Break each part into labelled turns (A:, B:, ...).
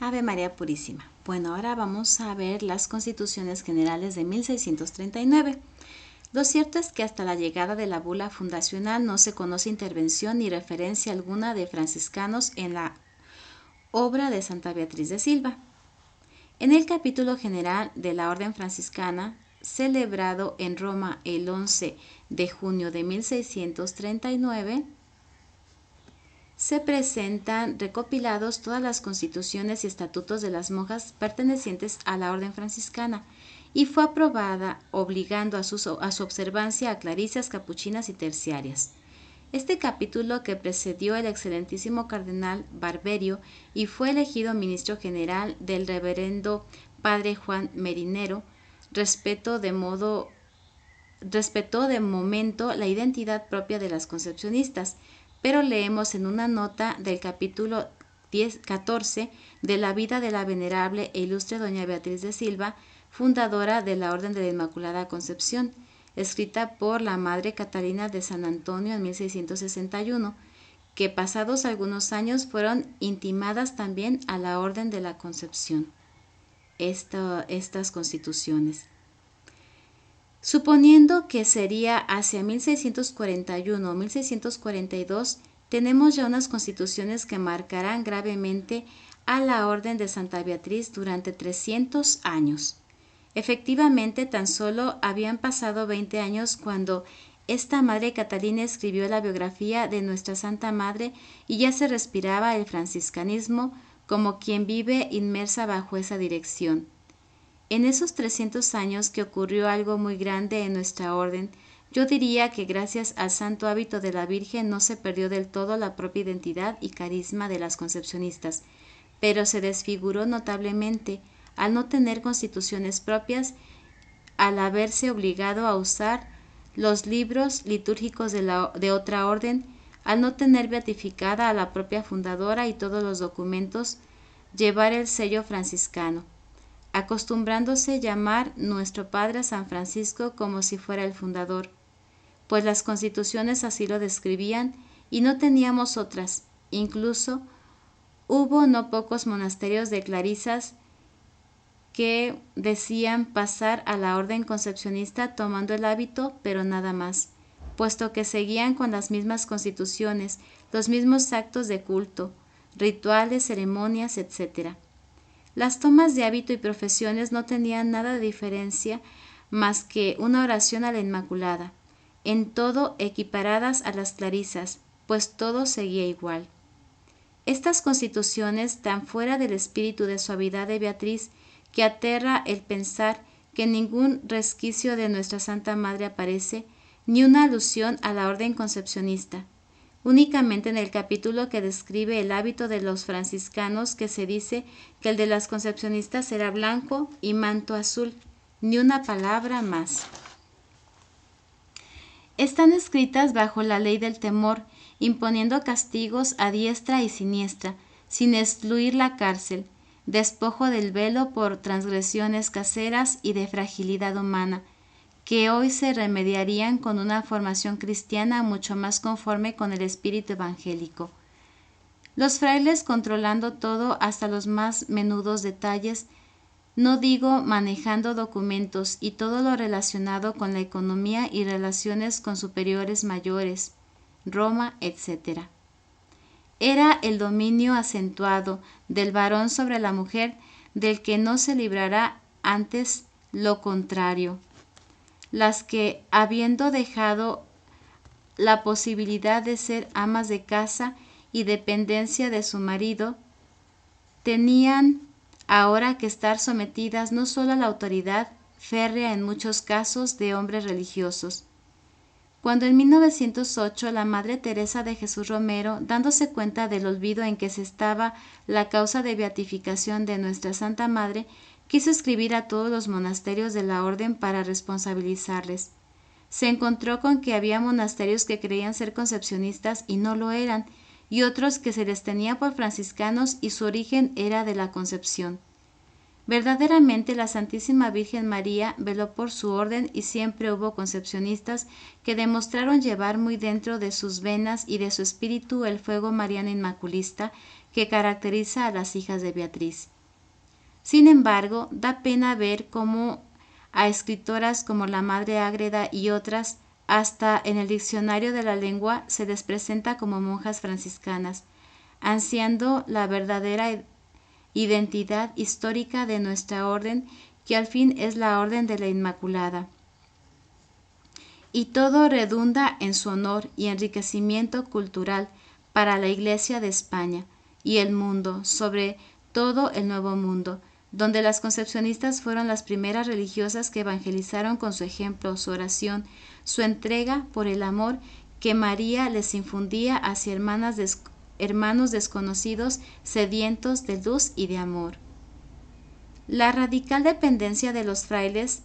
A: Ave María Purísima. Bueno, ahora vamos a ver las constituciones generales de 1639. Lo cierto es que hasta la llegada de la bula fundacional no se conoce intervención ni referencia alguna de franciscanos en la obra de Santa Beatriz de Silva. En el capítulo general de la Orden Franciscana, celebrado en Roma el 11 de junio de 1639, se presentan recopilados todas las constituciones y estatutos de las monjas pertenecientes a la Orden Franciscana y fue aprobada obligando a su observancia a clarisas, capuchinas y terciarias. Este capítulo, que precedió el excelentísimo cardenal Barberio y fue elegido ministro general del reverendo padre Juan Merinero, respetó de momento la identidad propia de las concepcionistas, pero leemos en una nota del capítulo 14 de la vida de la venerable e ilustre doña Beatriz de Silva, fundadora de la Orden de la Inmaculada Concepción, escrita por la Madre Catalina de San Antonio en 1661, que pasados algunos años fueron intimadas también a la Orden de la Concepción. Estas constituciones. Suponiendo que sería hacia 1641 o 1642, tenemos ya unas constituciones que marcarán gravemente a la Orden de Santa Beatriz durante 300 años. Efectivamente, tan solo habían pasado 20 años cuando esta Madre Catalina escribió la biografía de nuestra Santa Madre y ya se respiraba el franciscanismo como quien vive inmersa bajo esa dirección. En esos 300 años que ocurrió algo muy grande en nuestra orden, yo diría que gracias al santo hábito de la Virgen no se perdió del todo la propia identidad y carisma de las concepcionistas, pero se desfiguró notablemente al no tener constituciones propias, al haberse obligado a usar los libros litúrgicos de otra orden, al no tener beatificada a la propia fundadora y todos los documentos, llevar el sello franciscano, acostumbrándose llamar nuestro Padre a San Francisco como si fuera el fundador, pues las constituciones así lo describían y no teníamos otras. Incluso hubo no pocos monasterios de clarisas que decían pasar a la orden concepcionista tomando el hábito, pero nada más, puesto que seguían con las mismas constituciones, los mismos actos de culto, rituales, ceremonias, etc. Las tomas de hábito y profesiones no tenían nada de diferencia más que una oración a la Inmaculada, en todo equiparadas a las clarisas, pues todo seguía igual. Estas constituciones, tan fuera del espíritu de suavidad de Beatriz, que aterra el pensar que ningún resquicio de nuestra Santa Madre aparece, ni una alusión a la orden concepcionista. Únicamente en el capítulo que describe el hábito de los franciscanos, que se dice que el de las concepcionistas era blanco y manto azul, ni una palabra más. Están escritas bajo la ley del temor, imponiendo castigos a diestra y siniestra, sin excluir la cárcel, despojo del velo por transgresiones caseras y de fragilidad humana, que hoy se remediarían con una formación cristiana mucho más conforme con el espíritu evangélico. Los frailes, controlando todo hasta los más menudos detalles, no digo manejando documentos y todo lo relacionado con la economía y relaciones con superiores mayores, Roma, etc. Era el dominio acentuado del varón sobre la mujer, del que no se librará antes lo contrario. Las que, habiendo dejado la posibilidad de ser amas de casa y dependencia de su marido, tenían ahora que estar sometidas no solo a la autoridad férrea en muchos casos de hombres religiosos. Cuando en 1908 la Madre Teresa de Jesús Romero, dándose cuenta del olvido en que se estaba la causa de beatificación de nuestra Santa Madre, quiso escribir a todos los monasterios de la orden para responsabilizarles. Se encontró con que había monasterios que creían ser concepcionistas y no lo eran, y otros que se les tenía por franciscanos y su origen era de la Concepción. Verdaderamente la Santísima Virgen María veló por su orden y siempre hubo concepcionistas que demostraron llevar muy dentro de sus venas y de su espíritu el fuego mariano inmaculista que caracteriza a las hijas de Beatriz. Sin embargo, da pena ver cómo a escritoras como la Madre Ágreda y otras, hasta en el diccionario de la lengua, se les presenta como monjas franciscanas, ansiando la verdadera identidad histórica de nuestra orden, que al fin es la Orden de la Inmaculada. Y todo redunda en su honor y enriquecimiento cultural para la Iglesia de España y el mundo, sobre todo el Nuevo Mundo, donde las concepcionistas fueron las primeras religiosas que evangelizaron con su ejemplo, su oración, su entrega por el amor que María les infundía hacia hermanos desconocidos sedientos de luz y de amor. La radical dependencia de los frailes,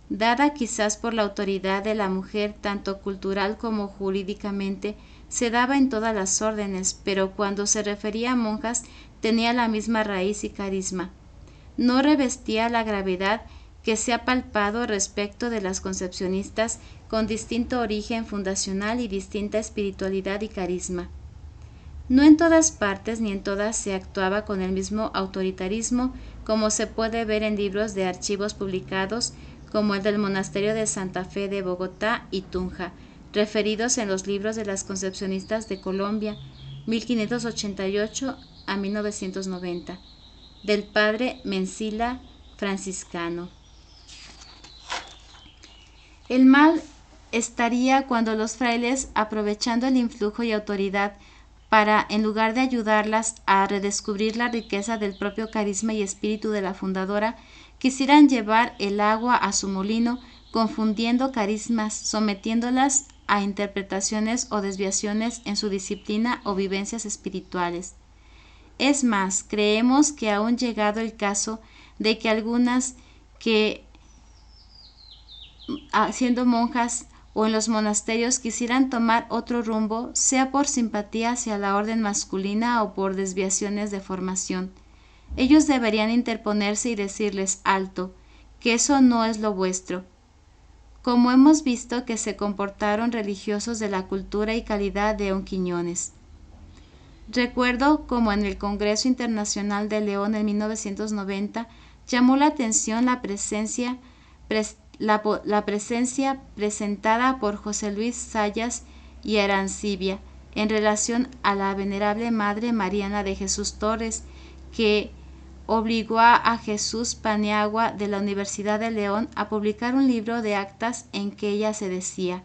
A: dada quizás por la autoridad de la mujer tanto cultural como jurídicamente, se daba en todas las órdenes, pero cuando se refería a monjas tenía la misma raíz y carisma. No revestía la gravedad que se ha palpado respecto de las concepcionistas con distinto origen fundacional y distinta espiritualidad y carisma. No en todas partes ni en todas se actuaba con el mismo autoritarismo, como se puede ver en libros de archivos publicados como el del Monasterio de Santa Fe de Bogotá y Tunja, referidos en los libros de las concepcionistas de Colombia, 1588 a 1990, del padre Mencila franciscano. El mal estaría cuando los frailes, aprovechando el influjo y autoridad para, en lugar de ayudarlas a redescubrir la riqueza del propio carisma y espíritu de la fundadora, quisieran llevar el agua a su molino, confundiendo carismas, sometiéndolas a interpretaciones o desviaciones en su disciplina o vivencias espirituales. Es más, creemos que aún llegado el caso de que algunas que, siendo monjas o en los monasterios, quisieran tomar otro rumbo, sea por simpatía hacia la orden masculina o por desviaciones de formación. Ellos deberían interponerse y decirles alto, que eso no es lo vuestro. Como hemos visto que se comportaron religiosos de la cultura y calidad de Quiñones. Recuerdo como en el Congreso Internacional de León en 1990 llamó la atención la presencia presentada por José Luis Zayas y Arancibia en relación a la venerable Madre Mariana de Jesús Torres, que obligó a Jesús Paniagua de la Universidad de León a publicar un libro de actas en que ella se decía: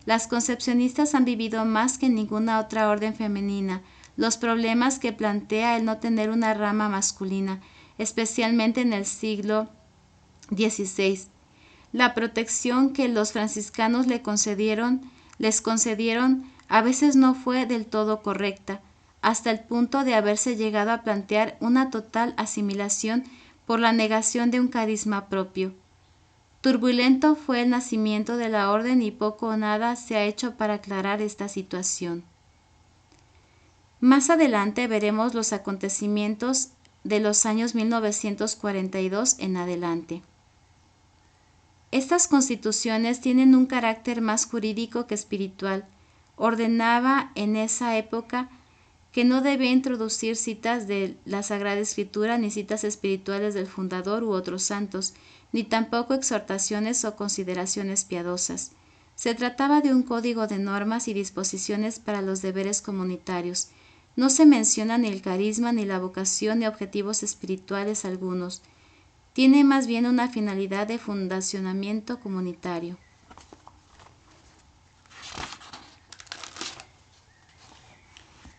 A: las concepcionistas han vivido más que ninguna otra orden femenina los problemas que plantea el no tener una rama masculina, especialmente en el siglo XVI. La protección que los franciscanos les concedieron a veces no fue del todo correcta, hasta el punto de haberse llegado a plantear una total asimilación por la negación de un carisma propio. Turbulento fue el nacimiento de la orden y poco o nada se ha hecho para aclarar esta situación. Más adelante veremos los acontecimientos de los años 1942 en adelante. Estas constituciones tienen un carácter más jurídico que espiritual. Ordenaba en esa época que no debía introducir citas de la Sagrada Escritura ni citas espirituales del fundador u otros santos, ni tampoco exhortaciones o consideraciones piadosas. Se trataba de un código de normas y disposiciones para los deberes comunitarios. No se menciona ni el carisma, ni la vocación, ni objetivos espirituales algunos. Tiene más bien una finalidad de fundacionamiento comunitario.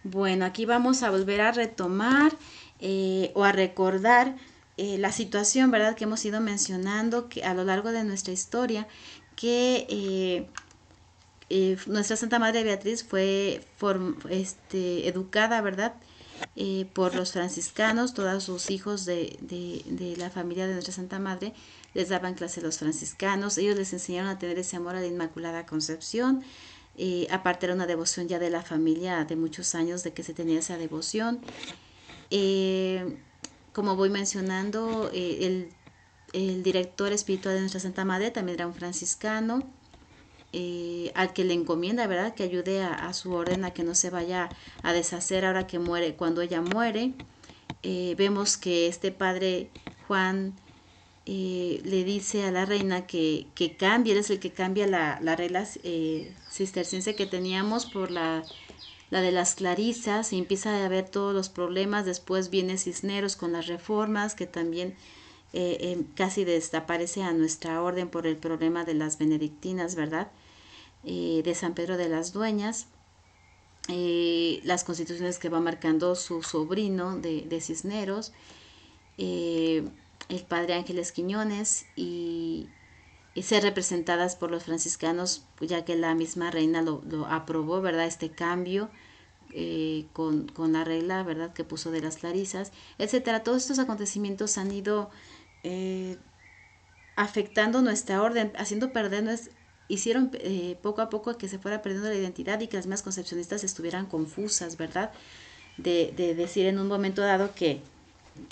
A: Bueno, aquí vamos a volver a retomar o a recordar la situación, ¿verdad?, que hemos ido mencionando que a lo largo de nuestra historia, que nuestra Santa Madre Beatriz fue educada, ¿verdad?, por los franciscanos. Todos sus hijos de la familia de nuestra Santa Madre les daban clase a los franciscanos. Ellos les enseñaron a tener ese amor a la Inmaculada Concepción. Aparte era una devoción ya de la familia de muchos años de que se tenía esa devoción. como voy mencionando, el director espiritual de nuestra Santa Madre también era un franciscano, al que le encomienda, ¿verdad?, que ayude a su orden a que no se vaya a deshacer ahora que muere, cuando ella muere. Vemos que este padre Juan le dice a la reina que cambie, él es el que cambia la regla cisterciense que teníamos por la de las clarisas, y empieza a ver todos los problemas. Después viene Cisneros con las reformas, que también casi desaparece a nuestra orden por el problema de las benedictinas, ¿verdad? De San Pedro de las Dueñas. Las constituciones que va marcando su sobrino de Cisneros, el padre Ángeles Quiñones, y ser representadas por los franciscanos, ya que la misma reina lo aprobó, ¿verdad? Este cambio con la regla, ¿verdad?, que puso de las clarisas, etcétera. Todos estos acontecimientos han ido afectando nuestra orden, haciendo perdernos, hicieron poco a poco que se fuera perdiendo la identidad y que las más concepcionistas estuvieran confusas, ¿verdad? De decir en un momento dado que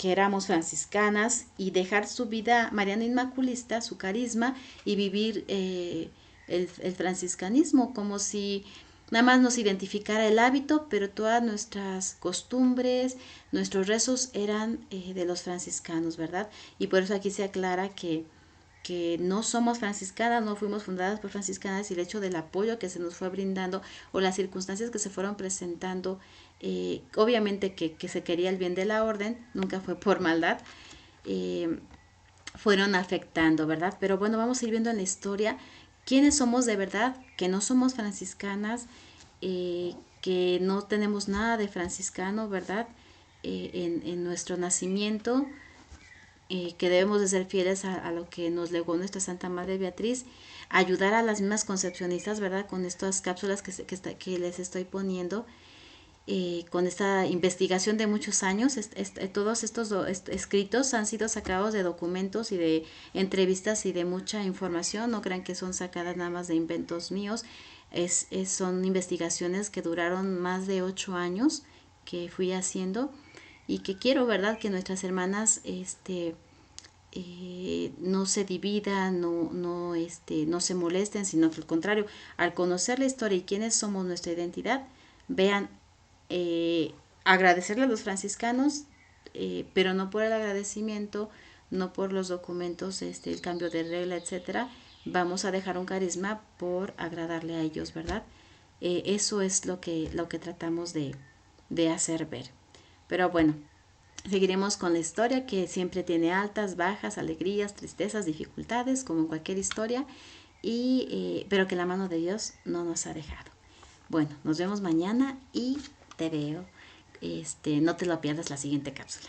A: éramos franciscanas y dejar su vida mariana inmaculista, su carisma, y vivir el franciscanismo como si nada más nos identificara el hábito, pero todas nuestras costumbres, nuestros rezos eran de los franciscanos, ¿verdad? Y por eso aquí se aclara que no somos franciscanas, no fuimos fundadas por franciscanas, y el hecho del apoyo que se nos fue brindando o las circunstancias que se fueron presentando, obviamente que se quería el bien de la orden, nunca fue por maldad, fueron afectando, ¿verdad? Pero bueno, vamos a ir viendo en la historia quiénes somos de verdad, que no somos franciscanas, que no tenemos nada de franciscano, ¿verdad? En nuestro nacimiento, que debemos de ser fieles a lo que nos legó nuestra Santa Madre Beatriz, ayudar a las mismas concepcionistas, ¿verdad?, con estas cápsulas que les estoy poniendo, con esta investigación de muchos años. Todos estos escritos han sido sacados de documentos y de entrevistas y de mucha información. No crean que son sacadas nada más de inventos míos. Son investigaciones que duraron más de 8 años que fui haciendo, y que quiero, ¿verdad?, que nuestras hermanas no se dividan, no se molesten, sino que al contrario, al conocer la historia y quiénes somos, nuestra identidad, vean, agradecerle a los franciscanos, pero no por el agradecimiento, no por los documentos, el cambio de regla, etcétera. Vamos a dejar un carisma por agradarle a ellos, ¿verdad? Eso es lo que tratamos de hacer ver. Pero bueno, seguiremos con la historia, que siempre tiene altas, bajas, alegrías, tristezas, dificultades, como en cualquier historia, pero que la mano de Dios no nos ha dejado. Bueno, nos vemos mañana y te veo. No te lo pierdas la siguiente cápsula.